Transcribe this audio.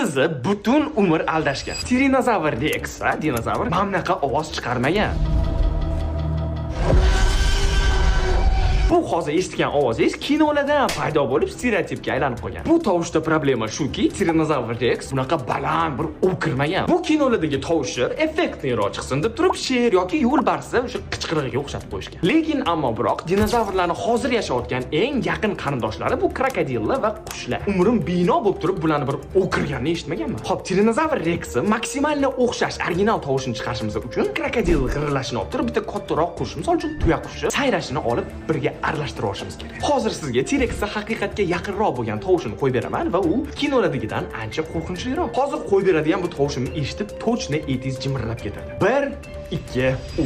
sizni butun umr aldashgan. Tiranozavr Rex, dinozavr mana bunaqa ovoz chiqarmagan. Bu hozir eshitgan ovozingiz kinolardan paydo bo'lib stereotipga aylanib qolgan. Bu tovushda problema shuki, Tiranozavr Rex bunaqa baland bir o'kirmagan. Bu kinolardagi tovushlar effektliroq chiqsin deb turib sher yoki yo'lbarsni o'sha qichqirig'iga o'xshatib qo'yishgan. Lekin ammo biroq dinozavrlarning hozir yashayotgan eng yaqin qarindoshlari bu krokodillar va qushlar. Umrim bino bo'lib turib bularni bir o'kirganini eshitmaganman. Xo'p, Tiranozavr Rexni maksimalni o'xshash original tovushini chiqarishimiz uchun krokodil g'irillashini olib turib bitta kattaroq qush, misol uchun tuya qushi sayrashini olib birga aralashtirib olishimiz kerak. Hozir sizga T-Rexga haqiqatga yaqinroq bo'lgan tovushini qo'yib beraman va u kinolardagidan ancha qo'rqinchliroq. Hozir qo'yib beradigan bu tovushimni eshitib, tochni etingiz jimirlab ketadi. 1, 2, 3.